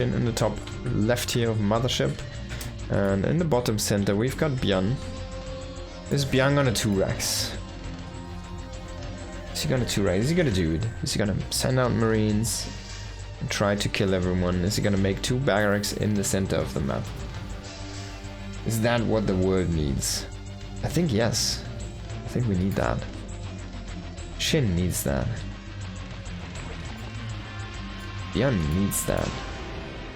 In the top left here of Mothership. And in the bottom center we've got Byun. Is Byun gonna 2-rax? Is he gonna 2-rax? Is he gonna do it? Is he gonna send out Marines and try to kill everyone? Is he gonna make 2 barracks in the center of the map? Is that what the world needs? I think yes. I think we need that. SHIN needs that. Byun needs that.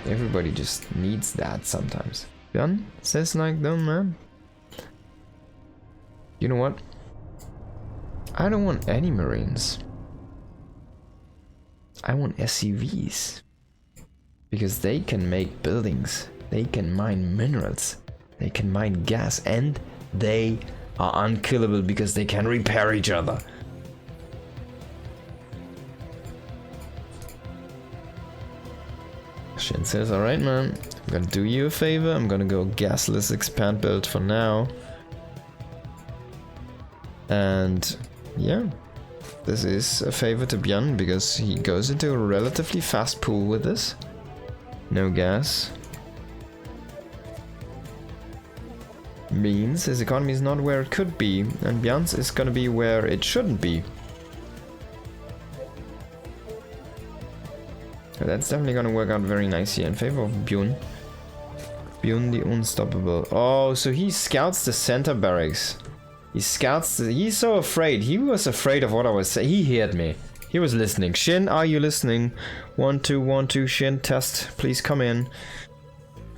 Everybody just needs that sometimes. Byun says like, no man. You know what? I don't want any Marines. I want SCVs. Because they can make buildings. They can mine minerals. They can mine gas. And they are unkillable because they can repair each other. SHIN says, alright man, I'm gonna do you a favor, I'm gonna go gasless expand build for now. And yeah, this is a favor to Byun because he goes into a relatively fast pool with this. No gas. Means his economy is not where it could be, and Byun's is gonna be where it shouldn't be. So that's definitely gonna work out very nice here in favor of Byun. Byun the Unstoppable. Oh, so he scouts the center barracks. He scouts the... He's so afraid. He was afraid of what I was saying. He heard me. He was listening. SHIN, are you listening? 1, 2, 1, 2, SHIN, test. Please come in.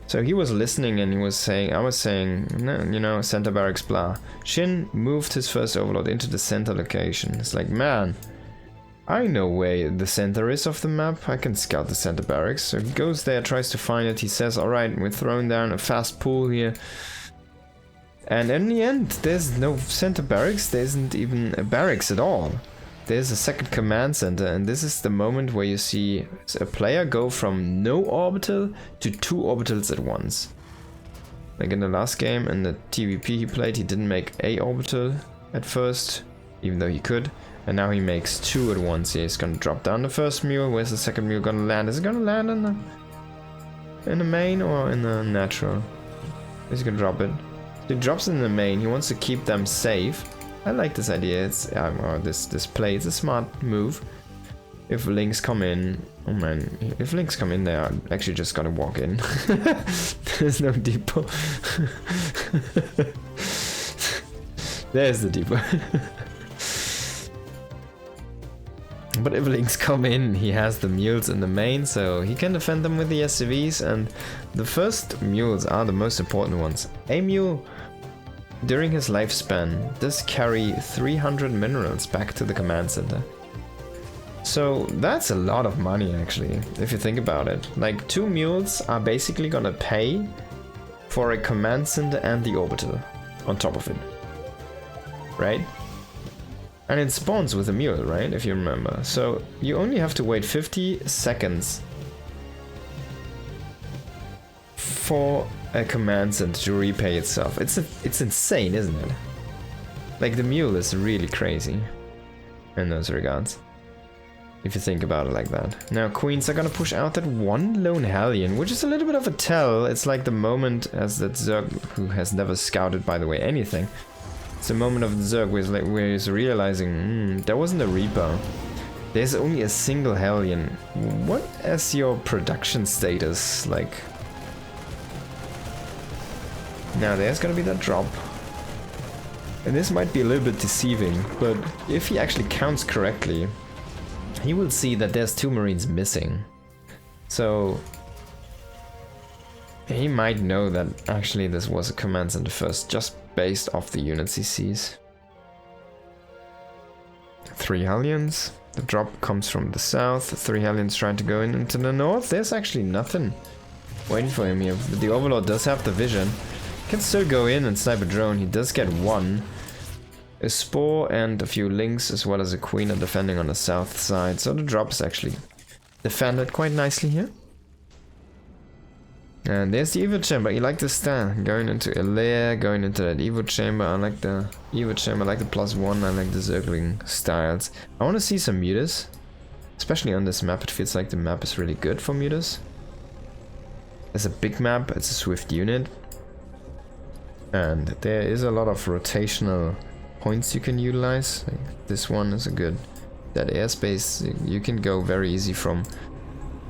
So he was listening and he was saying... I was saying, no, you know, center barracks, blah. SHIN moved his first overlord into the center location. It's like, man... I know where the center is of the map. I can scout the center barracks. So he goes there, tries to find it. He says, alright, we're throwing down a fast pool here. And in the end, there's no center barracks. There isn't even a barracks at all. There's a second command center. And this is the moment where you see a player go from no orbital to 2 orbitals at once. Like in the last game, in the TVP he played, he didn't make a orbital at first, even though he could. And now he makes 2 at once. He's gonna drop down the first mule. Where's the second mule gonna land? Is it gonna land in the main or in the natural? He's gonna drop it. He drops in the main. He wants to keep them safe. I like this idea. It's this play. It's a smart move. If links come in, oh man, if links come in, they are actually just gonna walk in. There's no depot. There's the depot. But if links come in, he has the mules in the main, so he can defend them with the SCVs, and the first mules are the most important ones. A mule, during his lifespan, does carry 300 minerals back to the command center. So that's a lot of money actually, if you think about it. Like 2 mules are basically gonna pay for a command center and the orbital on top of it. Right? And it spawns with a mule, right? If you remember. So you only have to wait 50 seconds for a command center to repay itself. It's insane, isn't it? Like the mule is really crazy in those regards. If you think about it like that. Now queens are gonna push out that 1 lone Hellion, which is a little bit of a tell. It's like the moment as that Zerg, who has never scouted, by the way, anything. It's a moment of the Zerg where he's realizing, there wasn't a Reaper. There's only a single Hellion. What is your production status like? Now there's gonna be that drop. And this might be a little bit deceiving, but if he actually counts correctly, he will see that there's 2 Marines missing. So he might know that actually this was a command center first, just based off the units he sees. 3 Hellions. The drop comes from the south. 3 Hellions trying to go into the north. There's actually nothing waiting for him here. But the Overlord does have the vision. Can still go in and snipe a drone. He does get 1. A Spore and a few Lynx, as well as a Queen are defending on the south side. So the drop is actually defended quite nicely here. And there's the Evo Chamber. You like the stand. Going into a lair, going into that Evo Chamber. I like the Evo Chamber, I like the +1, I like the circling styles. I want to see some mutas. Especially on this map, it feels like the map is really good for mutas. It's a big map, it's a swift unit. And there is a lot of rotational points you can utilize. Like this one is a good... That airspace, you can go very easy from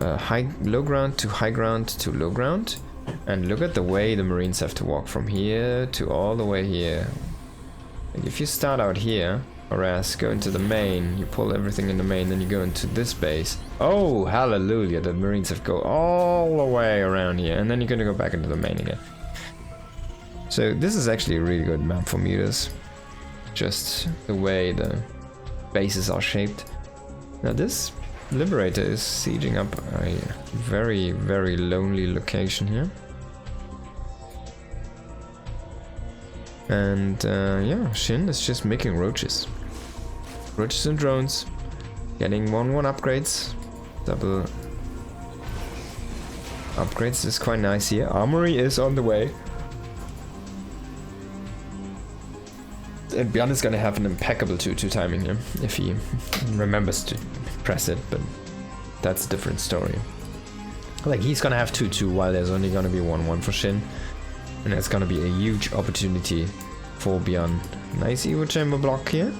low ground to high ground to low ground. And look at the way the Marines have to walk from here to all the way here. Like if you start out here, or else go into the main, you pull everything in the main, then you go into this base. Oh, hallelujah, the Marines have to go all the way around here, and then you're gonna go back into the main again. So this is actually a really good map for mutas. Just the way the bases are shaped. Now this Liberator is sieging up a very, very lonely location here. And yeah, SHIN is just making roaches. Roaches and drones. Getting 1-1 upgrades. Double upgrades is quite nice here. Armory is on the way. And Byun is gonna have an impeccable 2-2 timing here, if he remembers to press it, but that's a different story. Like, he's gonna have 2-2 while there's only gonna be 1-1 for SHIN. And that's gonna be a huge opportunity for Byun. Nice Evo chamber block here.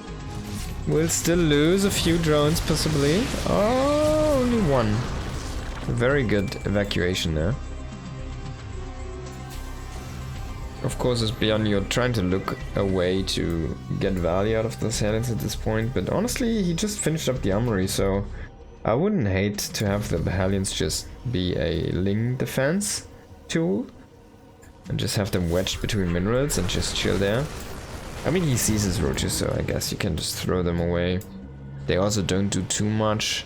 We'll still lose a few drones, possibly. Oh, only one. A very good evacuation there. Of course, as Byun, you're trying to look a way to get value out of the assailants at this point, but honestly, he just finished up the armory, so I wouldn't hate to have the battalions just be a Ling defense tool and just have them wedged between minerals and just chill there. I mean, he sees his roaches, so I guess you can just throw them away. They also don't do too much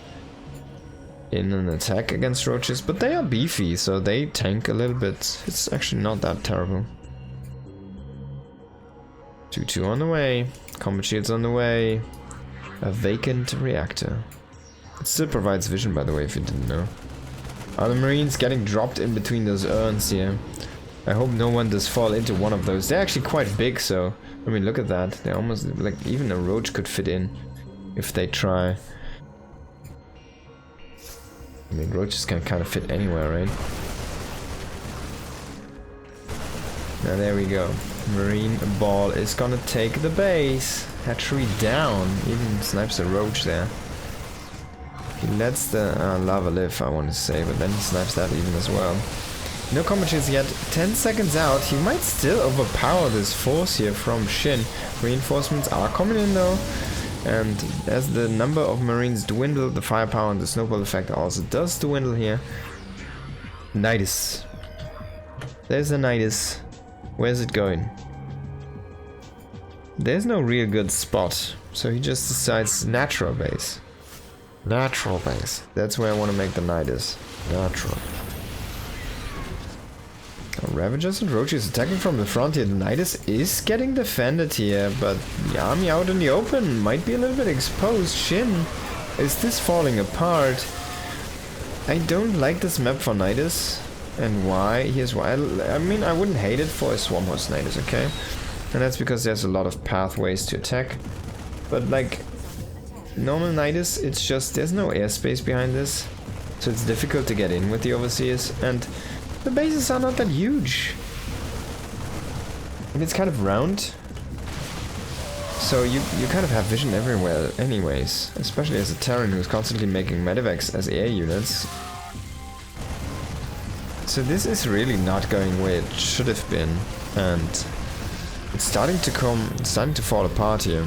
in an attack against roaches, but they are beefy, so they tank a little bit. It's actually not that terrible. 2-2 on the way, combat shields on the way, a vacant reactor. It still provides vision, by the way, if you didn't know. Are the Marines getting dropped in between those urns here? I hope no one does fall into one of those. They're actually quite big, so... I mean, look at that. They're almost... like, even a roach could fit in if they try. I mean, roaches can kind of fit anywhere, right? Now, there we go. Marine ball is gonna take the base. Hatchery down. Even snipes a roach there. He lets the lava live, I want to say, but then he snipes that even as well. No combat shields yet. 10 seconds out. He might still overpower this force here from SHIN. Reinforcements are coming in though. And as the number of Marines dwindle, the firepower and the snowball effect also does dwindle here. Nidus. There's the Nidus. Where's it going? There's no real good spot. So he just decides natural base. Natural base. That's where I want to make the Nidus. Natural. Ravagers and Roaches attacking from the front here. The Nidus is getting defended here, but the army out in the open might be a little bit exposed. SHIN, is this falling apart? I don't like this map for Nidus. And why? Here's why. I mean, I wouldn't hate it for a Swarmhost Nidus, okay? And that's because there's a lot of pathways to attack. But like, normal Nidus, it's just, there's no airspace behind this. So it's difficult to get in with the Overseers. And the bases are not that huge. And it's kind of round. So you kind of have vision everywhere anyways. Especially as a Terran who's constantly making medivacs as air units. So this is really not going where it should have been. And it's starting to fall apart here.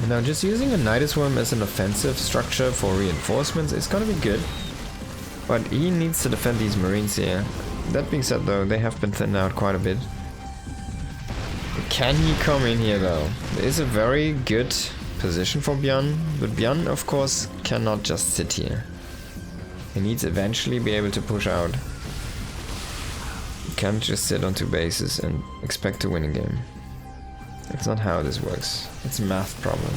And now just using a Nidus Worm as an offensive structure for reinforcements is gonna be good. But he needs to defend these Marines here. That being said though, they have been thinned out quite a bit. Can he come in here though? It is a very good position for Byun, but Byun of course cannot just sit here. He needs eventually be able to push out. He can't just sit on two bases and expect to win a game. That's not how this works. It's a math problem.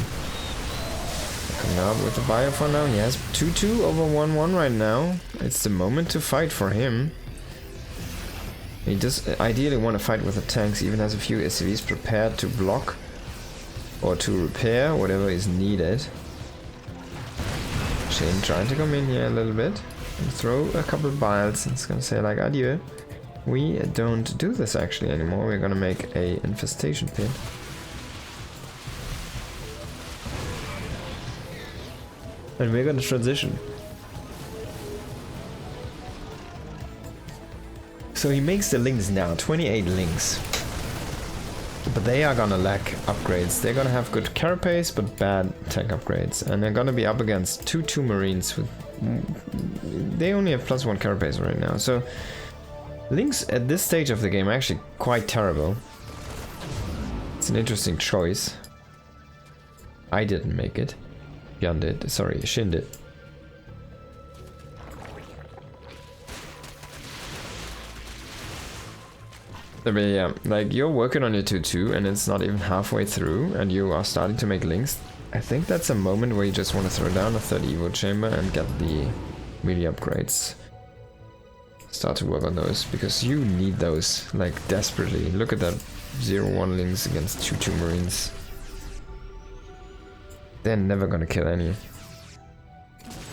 Coming up with the bio for now. He has 2-2 over 1-1 right now. It's the moment to fight for him. He does ideally want to fight with the tanks, even has a few SCVs prepared to block or to repair whatever is needed. SHIN trying to come in here a little bit. throw a couple of biles. It's gonna say like adieu. We don't do this actually anymore. We're gonna make a infestation pit. And we're gonna transition. So he makes the links now, 28 links. But they are gonna lack upgrades. They're gonna have good carapace, but bad tank upgrades. And they're gonna be up against 2 Marines with... They only have +1 carapace right now. So links at this stage of the game are actually quite terrible. It's an interesting choice. I didn't make it. Byun did. Sorry, SHIN did. But yeah, like you're working on your 2-2 and it's not even halfway through and you are starting to make links. I think that's a moment where you just want to throw down a 3rd Evo chamber and get the melee upgrades. Start to work on those because you need those like desperately. Look at that 0-1 links against 2-2 Marines. They're never gonna kill any.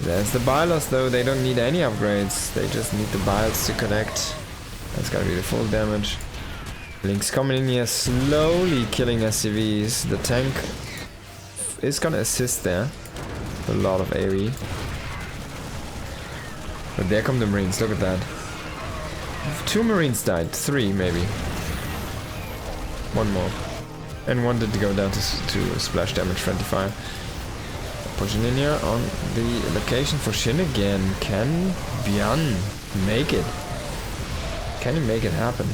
There's the Bilos though, they don't need any upgrades. They just need the Biles to connect. That's gotta be the full damage. Links coming in here, slowly killing SCVs. The tank is gonna assist there. A lot of AoE. But there come the Marines, look at that. 2 Marines died, 3 maybe. 1 more. And 1 did go down to splash damage 25. Pushing in here on the location for SHIN again. Can Byun make it? Can he make it happen?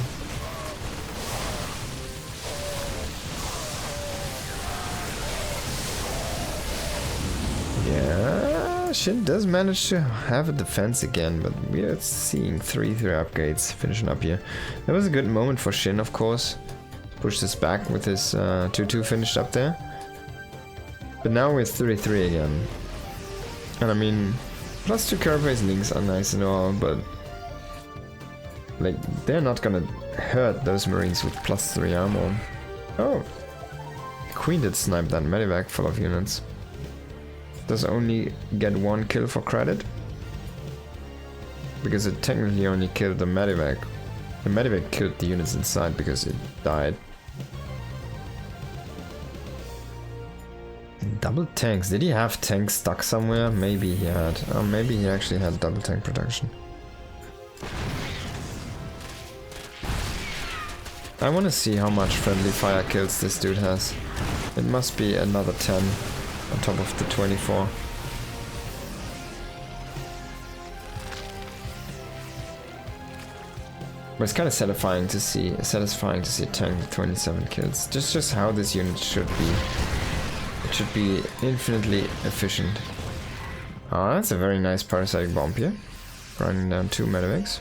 Yeah, SHIN does manage to have a defense again, but we are seeing 3 upgrades finishing up here. That was a good moment for SHIN, of course. Push this back with his 2-2 finished up there. But now we're 3-3 again. And I mean, +2 carapace links are nice and all, but like they're not gonna hurt those Marines with +3 armor. Oh, Queen did snipe that medivac full of units. Does only get 1 kill for credit. Because it technically only killed the medivac. The medivac killed the units inside because it died. Double tanks. Did he have tanks stuck somewhere? Maybe he had. Or maybe he actually had double tank production. I want to see how much friendly fire kills this dude has. It must be another 10 on top of the 24. But it's kind of satisfying to see a tank with 27 kills. Just how this unit should be. It should be infinitely efficient. Ah, that's a very nice parasitic bomb here. Running down 2 medevacs.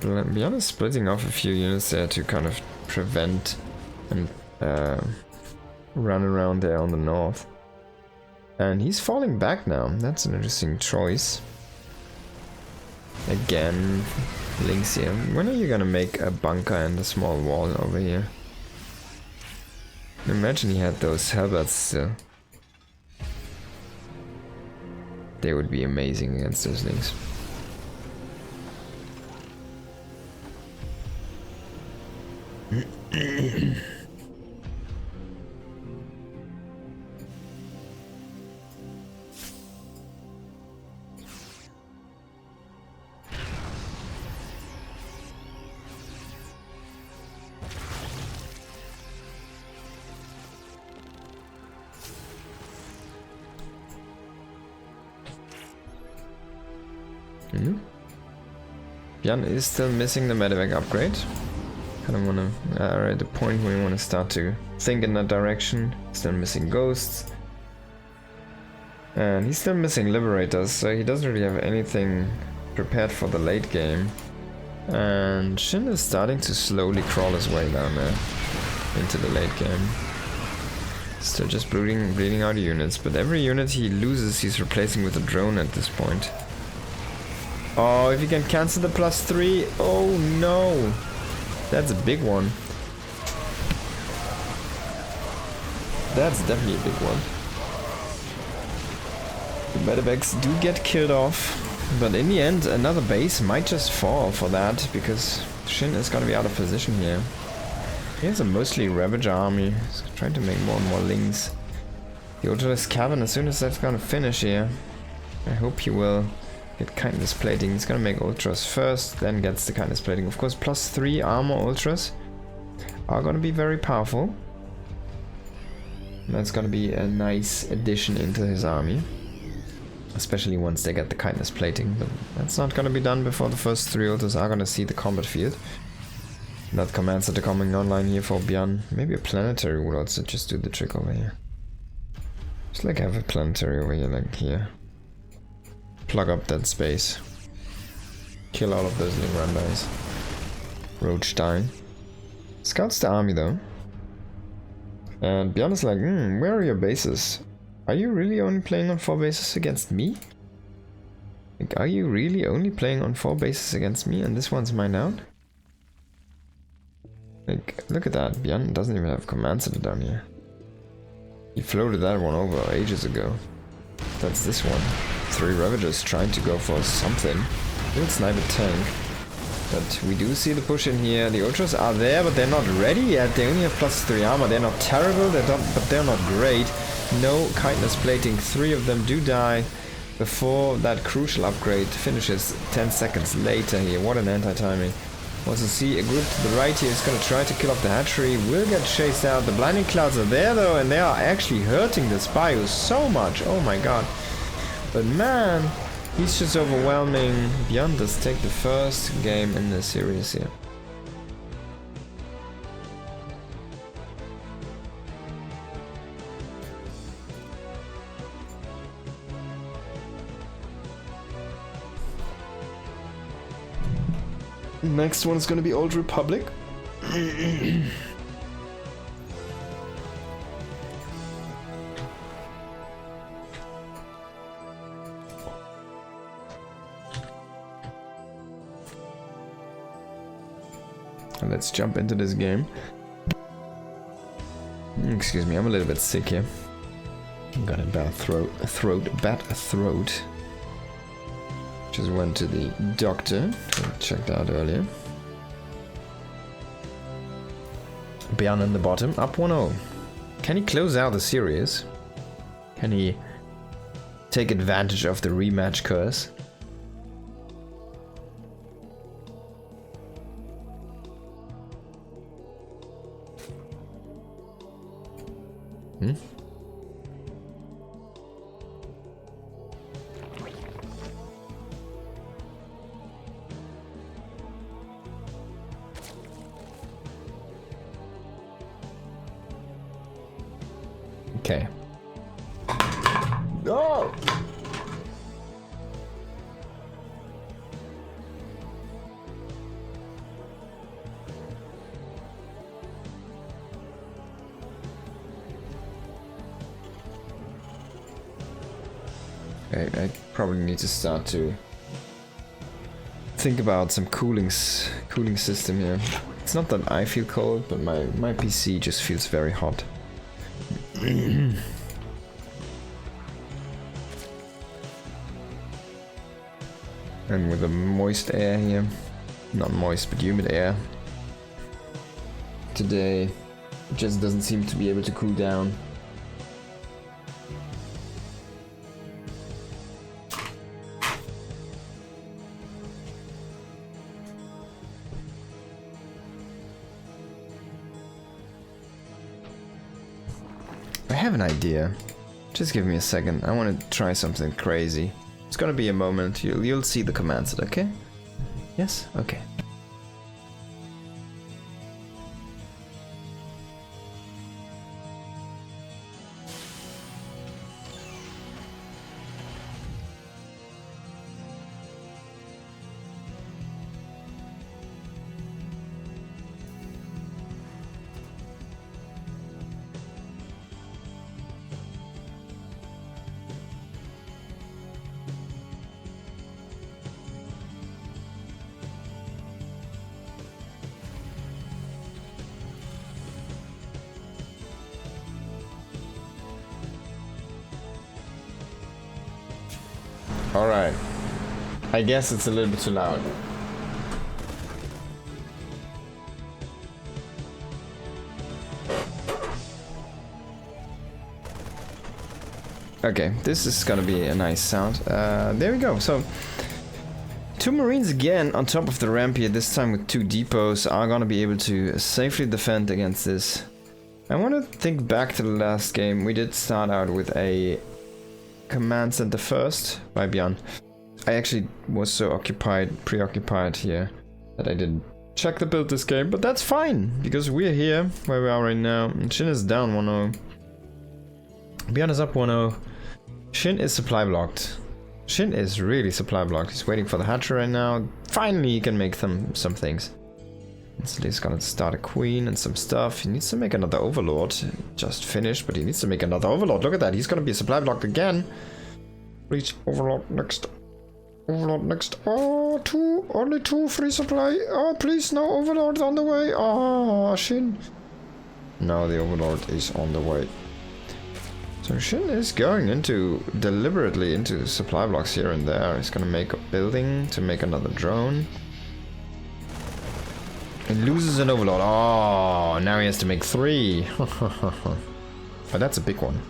Byun is splitting off a few units there to kind of prevent and run around there on the north. And he's falling back now. That's an interesting choice. Again, links here. When are you gonna make a bunker and a small wall over here? Imagine he had those halberds still. They would be amazing against those links. Byun is still missing the medevac upgrade. Kind of wanna at the point where we wanna start to think in that direction. Still missing ghosts. And he's still missing liberators, so he doesn't really have anything prepared for the late game. And SHIN is starting to slowly crawl his way down there into the late game. Still just bleeding out units, but every unit he loses he's replacing with a drone at this point. Oh, if you can cancel the +3, oh no! That's a big one. That's definitely a big one. The medevacs do get killed off. But in the end, another base might just fall for that, because SHIN is gonna be out of position here. He has a mostly Ravager army. He's trying to make more and more links. The Ultra's Cavern, as soon as that's gonna finish here, I hope he will get Kindness Plating. He's gonna make Ultras first, then gets the Kindness Plating. Of course, +3 armor Ultras are gonna be very powerful. And that's gonna be a nice addition into his army. Especially once they get the Kindness Plating. But that's not gonna be done before the first 3 Ultras are gonna see the combat field. That command center coming online here for Byun. Maybe a planetary would also just do the trick over here. Just like have a planetary over here, like here. Plug up that space. Kill all of those Lingrandais. Roach dying. Scouts the army though. And Byun is like, where are your bases? Are you really only playing on 4 bases against me? Like, are you really only playing on 4 bases against me and this one's mined out? Like, look at that, Byun doesn't even have command center down here. He floated that one over ages ago. That's this one. 3 Ravagers trying to go for something. Little sniper tank. But we do see the push in here. The Ultras are there, but they're not ready yet. They only have +3 armor. They're not terrible, but they're not great. No Kindness Plating. 3 of them do die before that crucial upgrade finishes 10 seconds later here. What an anti-timing. Also see a group to the right here is going to try to kill off the hatchery. Will get chased out. The blinding clouds are there though, and they are actually hurting this Bayou so much. Oh my god. But man, he's just overwhelming. Byun does take the first game in this series here. Next one is going to be Old Republic. Let's jump into this game. Excuse me, I'm a little bit sick here. Got a bad throat. Just went to the doctor, checked out earlier. Byun in the bottom, up 1-0. Can he close out the series? Can he take advantage of the rematch curse? Okay. No! I probably need to start to think about some cooling system here. It's not that I feel cold, but my PC just feels very hot. And with the moist air here, not moist but humid air, today it just doesn't seem to be able to cool down. I have an idea. Just give me a second. I want to try something crazy. It's gonna be a moment. You'll see the command set, okay? Yes? Okay. Alright. I guess it's a little bit too loud. Okay, this is gonna be a nice sound. There we go. So, 2 Marines again on top of the ramp here, this time with 2 depots, are gonna be able to safely defend against this. I want to think back to the last game. We did start out with a command center first by Byun. I actually was so preoccupied here, that I didn't check the build this game, but that's fine, because we're here where we are right now. And SHIN is down 1-0. Byun is up 1-0. SHIN is supply blocked. SHIN is really supply blocked. He's waiting for the hatcher right now. Finally, he can make some things. So he's gonna start a queen and some stuff. He needs to make another overlord. Just finished, but he needs to make another overlord. Look at that. He's gonna be supply blocked again. Reach overlord next. Overlord next. Oh, 2. Only 2 free supply. Oh, please, no overlord on the way. Oh, SHIN. Now the overlord is on the way. So SHIN is going deliberately into supply blocks here and there. He's gonna make a building to make another drone. He loses an overlord. Oh, now he has to make 3. But that's a big one.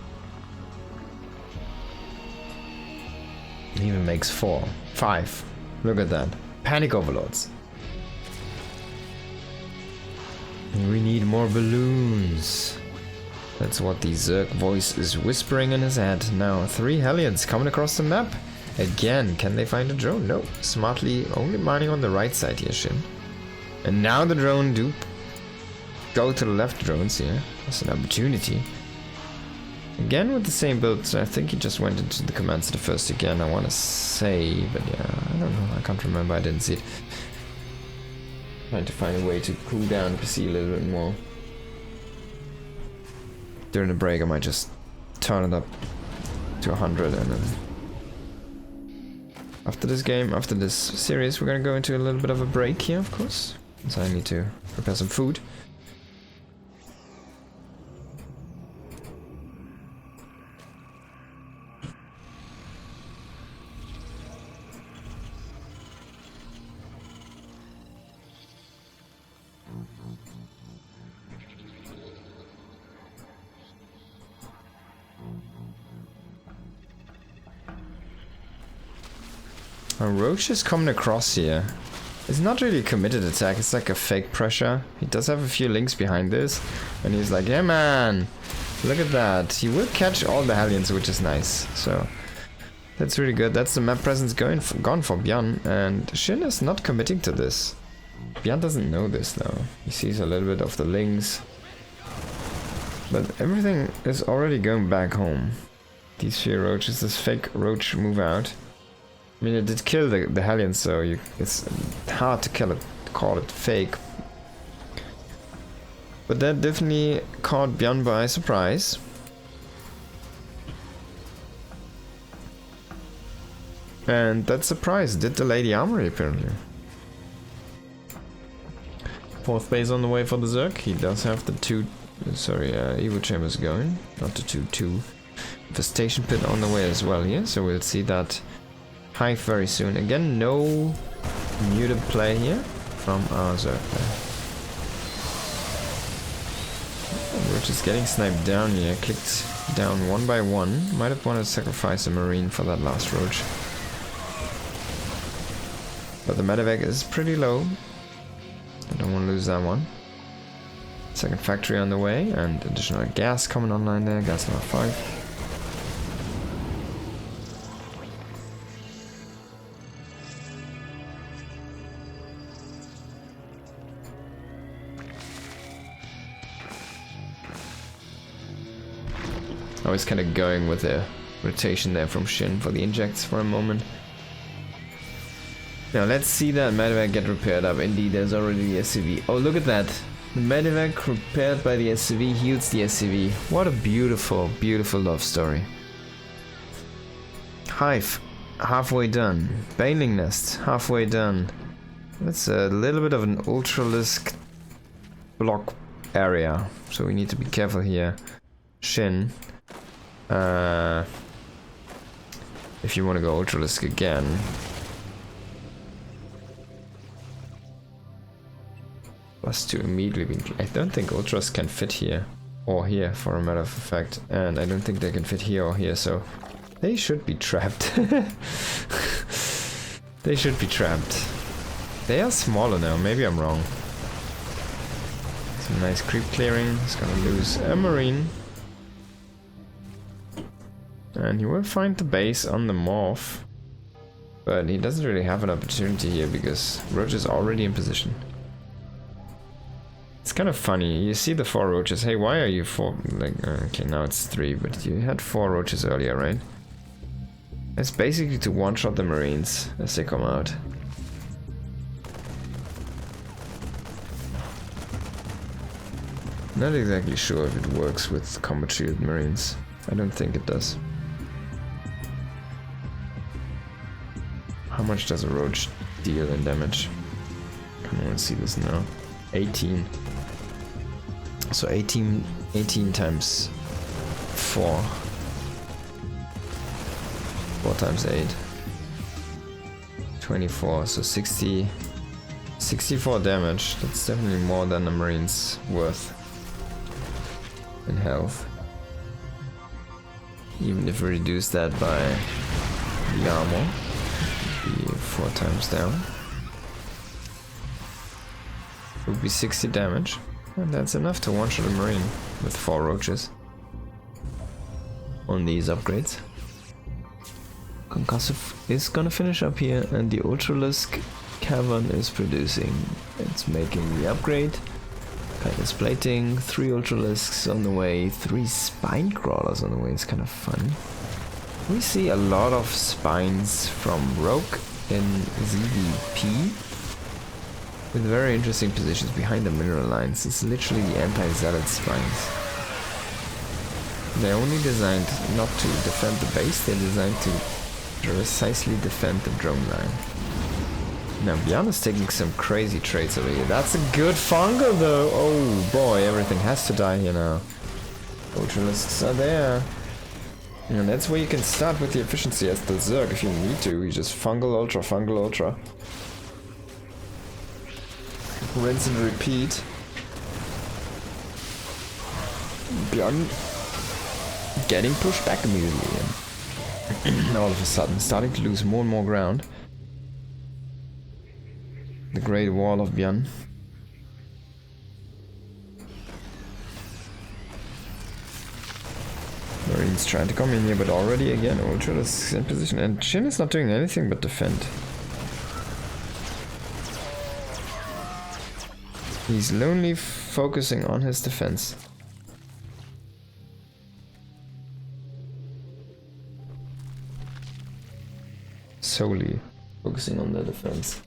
He even makes 4. 5. Look at that. Panic overlords. We need more balloons. That's what the Zerg voice is whispering in his head. Now, 3 Hellions coming across the map. Again, can they find a drone? No. Smartly only mining on the right side here, SHIN. And now the drone do go to the left drones here. That's an opportunity. Again with the same build, so I think he just went into the command center first again, I want to say, but yeah, I don't know, I can't remember, I didn't see it. Trying to find a way to cool down PC a little bit more. During the break I might just turn it up to 100 and then... After this game, after this series, we're gonna go into a little bit of a break here, of course. So I need to prepare some food. Roach is coming across here. It's not really a committed attack, it's like a fake pressure. He does have a few links behind this. And he's like, yeah man, look at that. He will catch all the Hellions, which is nice. So, that's really good. That's the map presence gone for Byun. And SHIN is not committing to this. Byun doesn't know this though. He sees a little bit of the links. But everything is already going back home. These few roaches, this fake roach move out. I mean, it did kill the Hellions, so it's hard to call it fake. But that definitely caught Byun by surprise. And that surprise did delay the armory, apparently. 4th base on the way for the Zerg. He does have the 2... Sorry, Evo Chambers going. Not the 2 Infestation Pit on the way as well here, so we'll see that Hive very soon. Again, no muted play here from our Zerg player. We're just getting sniped down here. Clicked down 1 by 1. Might have wanted to sacrifice a Marine for that last roach. But the medevac is pretty low. I don't want to lose that one. Second factory on the way, and additional gas coming online there. Gas number 5. I was kind of going with a rotation there from SHIN for the injects for a moment. Now let's see that medevac get repaired up. Indeed, there's already the SCV. Oh, look at that. The medevac repaired by the SCV heals the SCV. What a beautiful, beautiful love story. Hive, halfway done. Baneling Nest, halfway done. That's a little bit of an ultralisk block area, so we need to be careful here. SHIN. If you want to go Ultralisk again. +2 immediately. I don't think Ultras can fit here. Or here, for a matter of fact. And I don't think they can fit here or here, so... They should be trapped. They should be trapped. They are smaller now, maybe I'm wrong. Some nice creep clearing. He's gonna lose a Marine. And he will find the base on the Morph. But he doesn't really have an opportunity here because Roach is already in position. It's kind of funny. You see the 4 roaches. Hey, why are you 4? Like, okay, now it's 3, but you had 4 roaches earlier, right? It's basically to one-shot the Marines as they come out. Not exactly sure if it works with combat shield Marines. I don't think it does. How much does a roach deal in damage? Come on, let's see this now. 18. So 18 times 4. 4 times 8. 24, so 64 damage. That's definitely more than the Marine's worth in health. Even if we reduce that by the armor, be 4 times down. It would be 60 damage. And that's enough to one-shot a Marine with 4 roaches on these upgrades. Concussive is gonna finish up here, and the Ultralisk Cavern is producing. It's making the upgrade. It's plating, 3 Ultralisks on the way, 3 Spine Crawlers on the way. It's kind of fun. We see a lot of spines from Rogue in ZVP. With very interesting positions behind the mineral lines. It's literally the anti-zealot spines. They're only designed not to defend the base, they're designed to precisely defend the drone line. Now Byun is taking some crazy trades over here. That's a good fungal though! Oh boy, everything has to die here now. Ultralisks are there. And that's where you can start with the efficiency as the Zerg if you need to. You just fungal ultra, fungal ultra. Rinse and repeat. Byun getting pushed back immediately and all of a sudden starting to lose more and more ground. The Great Wall of Byun. Marines trying to come in here, but already again Ultra is in position and SHIN is not doing anything but defend. He's lonely focusing on his defense. Solely focusing on the defense.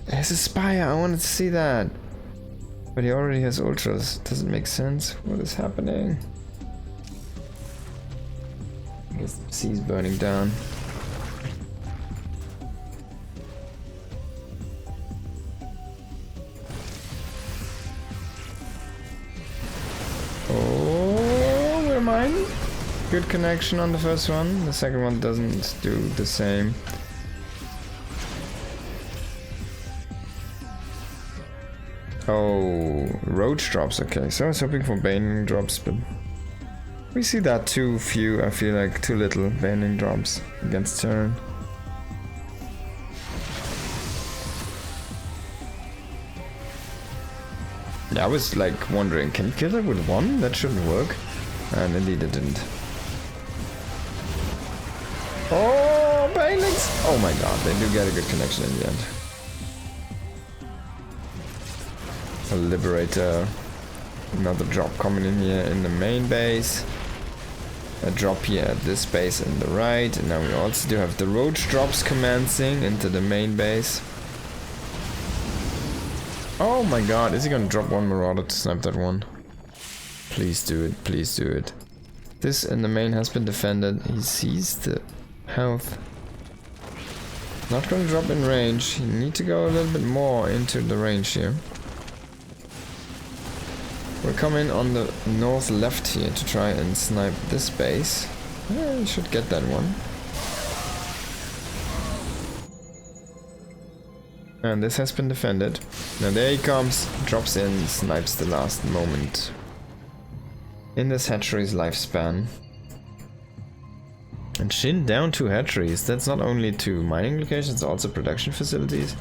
There's a spire, I wanted to see that. But he already has ultras. Doesn't make sense. What is happening? I guess the sea's burning down. Oh, we're mine. Good connection on the first one. The second one doesn't do the same. Oh, roach drops. Okay, so I was hoping for baning drops, but we see that too few. I feel like too little baning drops against turn. Yeah, I was like wondering, can you kill that with one? That shouldn't work. And indeed it didn't. Oh, banelings! Oh my god, they do get a good connection in the end. A Liberator. Another drop coming in here in the main base. A drop here at this base in the right. And now we also do have the roach drops commencing into the main base. Oh my god, is he gonna drop one Marauder to snipe that one? Please do it, please do it. This in the main has been defended. He sees the health. Not gonna drop in range. You need to go a little bit more into the range here. We're coming on the north left here to try and snipe this base. Yeah, we should get that one. And this has been defended. Now there he comes, drops in, snipes the last moment in this hatchery's lifespan. And SHIN down 2 hatcheries. That's not only 2 mining locations, also production facilities.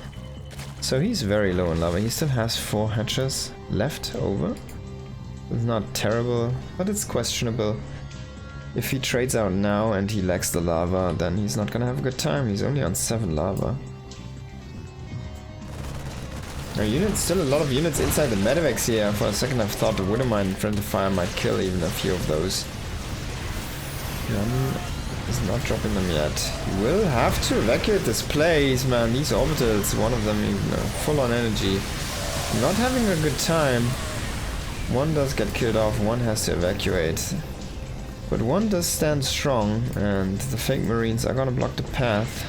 So he's very low in lava. He still has 4 hatches left over. It's not terrible, but it's questionable. If he trades out now and he lacks the lava, then he's not gonna have a good time. He's only on 7 lava. Still a lot of units inside the medevacs here. For a second I've thought the Widowmine in front of fire might kill even a few of those. Is not dropping them yet. He will have to evacuate this place, man. These orbitals, one of them full on energy. Not having a good time. One does get killed off, one has to evacuate. But one does stand strong, and the fake marines are gonna block the path.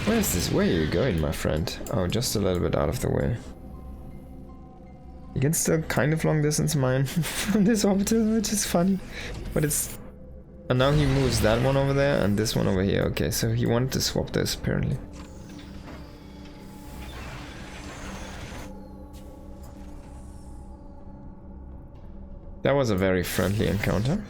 Where is this? Where are you going, my friend? Oh, just a little bit out of the way. You can still kind of long distance mine from this orbital, which is funny. But it's... And now he moves that one over there and this one over here. Okay, so he wanted to swap this apparently. That was a very friendly encounter.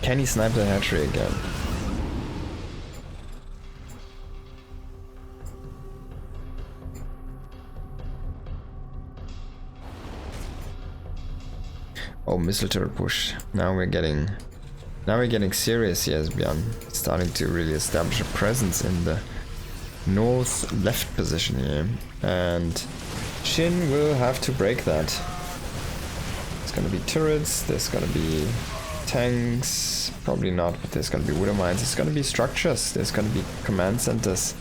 Can he snipe the hatchery again? Oh, missile turret push. Now we're getting serious here, as Byun starting to really establish a presence in the north left position here. And SHIN will have to break that. There's gonna be turrets, there's gonna be tanks, probably not, but there's gonna be widow mines, there's gonna be structures, there's gonna be command centers.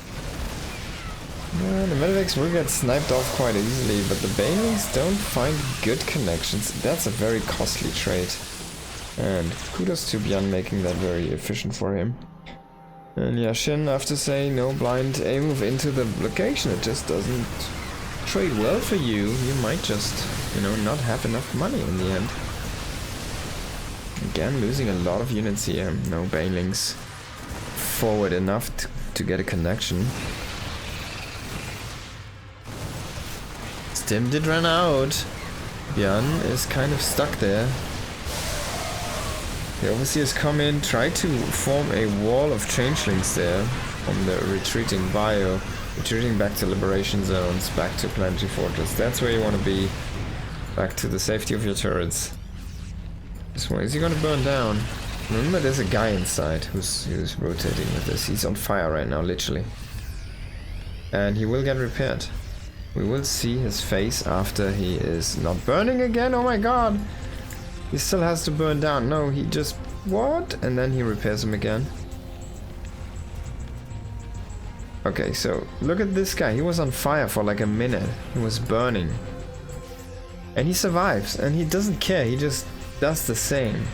Yeah, the medevacs will get sniped off quite easily, but the banelings don't find good connections. That's a very costly trade. And kudos to Byun making that very efficient for him. And yeah, SHIN, I have to say, no blind A move into the location. It just doesn't trade well for you. You might just, not have enough money in the end. Again, losing a lot of units here. No banelings forward enough to get a connection. Stim did run out. Byun is kind of stuck there. The overseers come in, try to form a wall of changelings there from the retreating bio, retreating back to liberation zones, back to Planetary Fortress. That's where you want to be. Back to the safety of your turrets. This one, is he gonna burn down? Remember, there's a guy inside who's rotating with this. He's on fire right now, literally. And he will get repaired. We will see his face after he is not burning again. Oh my god! He still has to burn down. No, he just... What? And then he repairs him again. Okay, so look at this guy. He was on fire for like a minute. He was burning. And he survives. And he doesn't care. He just does the same.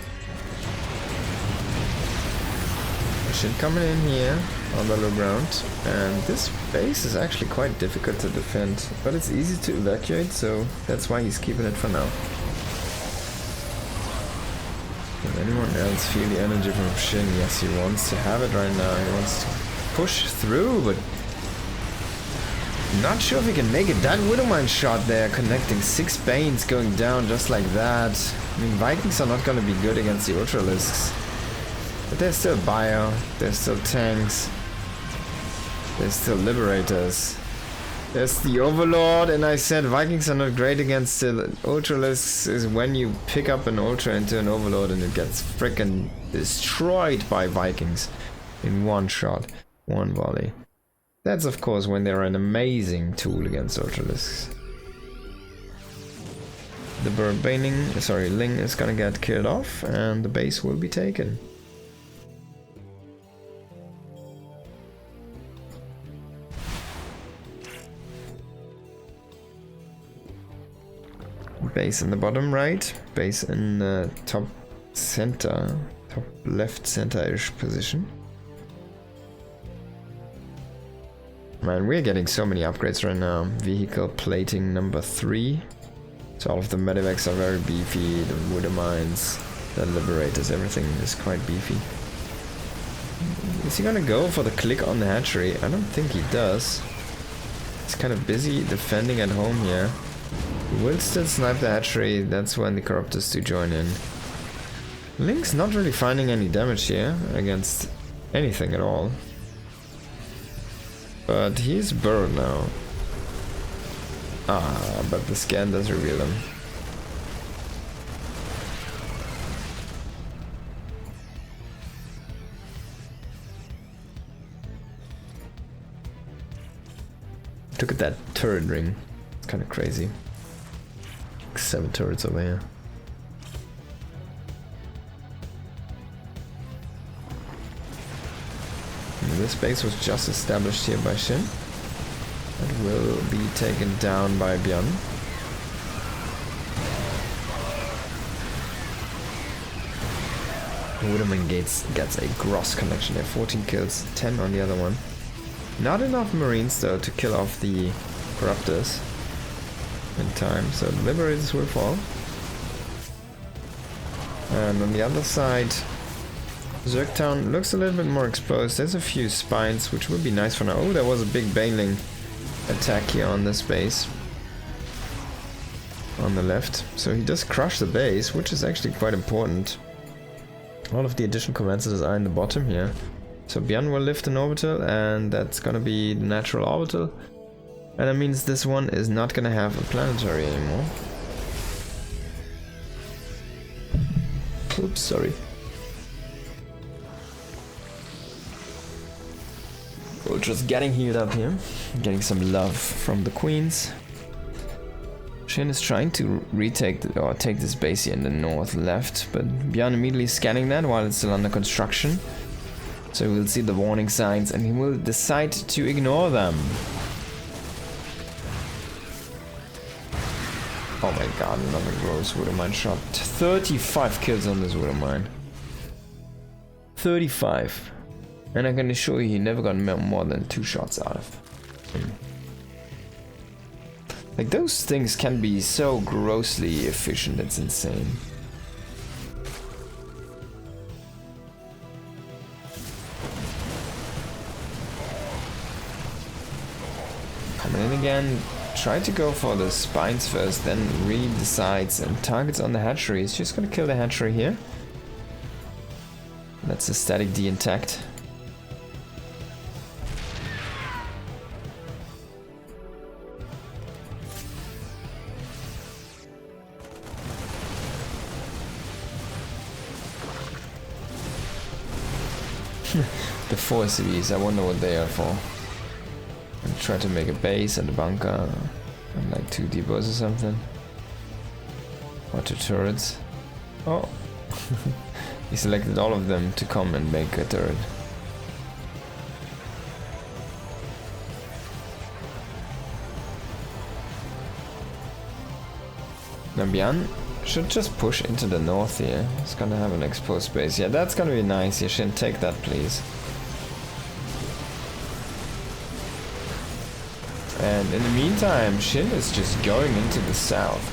SHIN coming in here on the low ground. And this base is actually quite difficult to defend. But it's easy to evacuate, so that's why he's keeping it for now. Can anyone else feel the energy from SHIN? Yes, he wants to have it right now. He wants to push through, but not sure if he can make it. That Widowmine shot there, connecting 6 Banes going down just like that. I mean, Vikings are not going to be good against the Ultralisks. But there's still Bio, there's still tanks, there's still Liberators. There's the Overlord, and I said Vikings are not great against the Ultralisks is when you pick up an Ultra into an Overlord and it gets frickin' destroyed by Vikings in one shot, one volley. That's of course when they're an amazing tool against Ultralisks. the bird Ling is gonna get killed off, and the base will be taken. Base in the bottom right, base in the top center, top left center-ish position. Man, we're getting so many upgrades right now. Vehicle plating number 3. So all of the medivacs are very beefy, the Wooder mines, the liberators, everything is quite beefy. Is he gonna go for the click on the hatchery? I don't think he does. He's kind of busy defending at home here. He will still snipe the hatchery, that's when the Corruptors do join in. Link's not really finding any damage here against anything at all. But he's burrowed now. Ah, but the scan does reveal him. Look at that turret ring. It's kind of crazy. 7 turrets over here. And this base was just established here by SHIN. It will be taken down by Byun. Wooderman gets a gross collection there. 14 kills, 10 on the other one. Not enough Marines though to kill off the Corruptors in time, so the Liberators will fall. And on the other side, Zergtown looks a little bit more exposed. There's a few spines, which would be nice for now. Oh, there was a big Baneling attack here on this base. On the left. So he does crush the base, which is actually quite important. All of the additional command centers are in the bottom here. So Byun will lift an orbital, and that's gonna be the natural orbital. And that means this one is not gonna have a planetary anymore. Oops, sorry. We're just getting healed up here. Getting some love from the queens. SHIN is trying to retake take this base here in the north left, but Byun immediately scanning that while it's still under construction. So we'll see the warning signs and he will decide to ignore them. Oh my god, another gross Woodermine shot. 35 kills on this Woodermine. 35. And I can assure you he never got more than 2 shots out of him. Like, those things can be so grossly efficient, it's insane. Coming in again, try to go for the spines first, then really decides and targets on the hatchery. He's just gonna kill the hatchery here. That's a static D intact. The 4 SCVs, I wonder what they are for. And try to make a base and a bunker and like 2 depots or something. Or 2 turrets. Oh, he selected all of them to come and make a turret. Now Byun should just push into the north here. It's gonna have an exposed base. Yeah, that's gonna be nice. You shouldn't take that, please. And in the meantime, SHIN is just going into the south.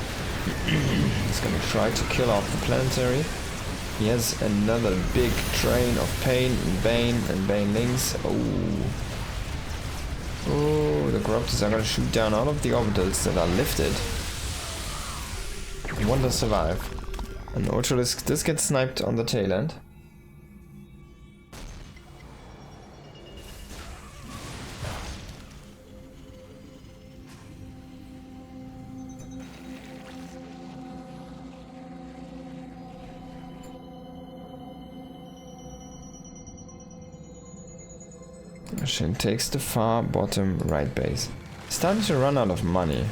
He's gonna try to kill off the planetary. He has another big train of Pain and Banelings. Oh, the Corruptors are gonna shoot down all of the orbitals that are lifted. One does survive. And Ultralisk does get sniped on the tail end. SHIN takes the far bottom right base. Starting to run out of money.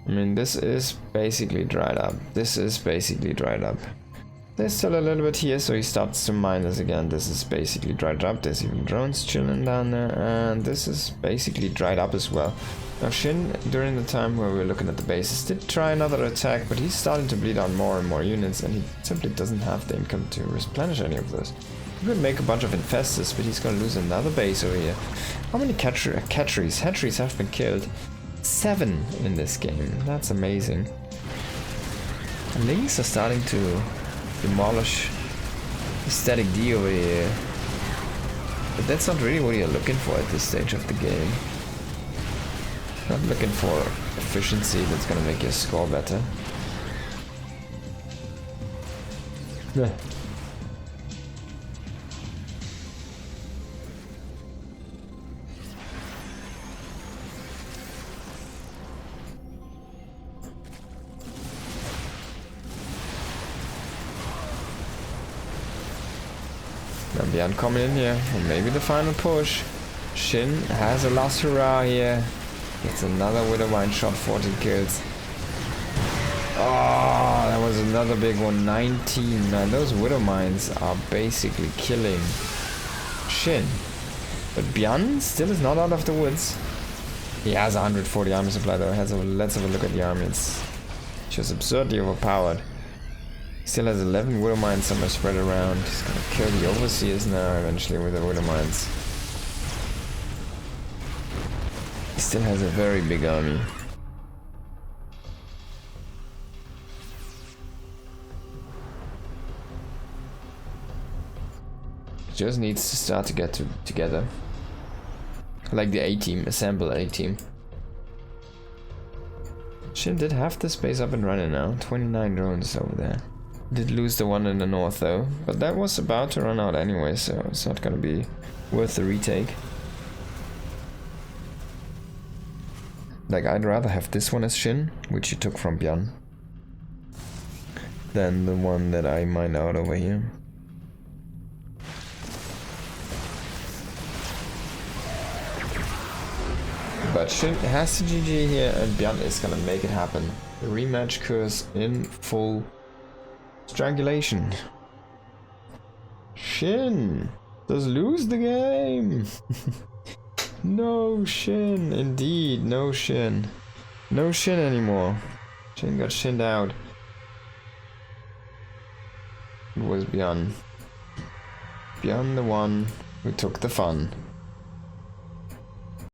I mean, this is basically dried up. This is basically dried up. There's still a little bit here, so he starts to mine this again. This is basically dried up. There's even drones chilling down there, and this is basically dried up as well. Now SHIN, during the time where we were looking at the bases, did try another attack, but he's starting to bleed out more and more units, and he simply doesn't have the income to replenish any of those. He could make a bunch of infestors, but he's gonna lose another base over here. How many hatcheries have been killed? 7 in this game. That's amazing. And Links are starting to demolish the static D over here. But that's not really what you're looking for at this stage of the game. Not looking for efficiency that's gonna make your score better. Yeah. Now Byun coming in here, and maybe the final push. SHIN has a last hurrah here. Gets another Widowmine shot, 14 kills. Oh, that was another big one, 19. Man, those Widowmines are basically killing SHIN. But Byun still is not out of the woods. He has 140 army supply though. Let's have a look at the army. It's just absurdly overpowered. Still has 11 Widowmines somewhere spread around. He's gonna kill the Overseers now eventually with the Widowmines. He still has a very big army. He just needs to start to get together. Like the A-team, assemble A-team. SHIN did have the space up and running now. 29 drones over there. Did lose the one in the north though, but that was about to run out anyway, so it's not gonna be worth the retake. Like, I'd rather have this one as SHIN, which you took from Byun, than the one that I mined out over here. But SHIN has to GG here, and Byun is gonna make it happen. The rematch curse in full strangulation. SHIN does lose the game. No SHIN, indeed, no SHIN. No SHIN anymore. SHIN got shinned out. It was Byun. Byun the one who took the fun.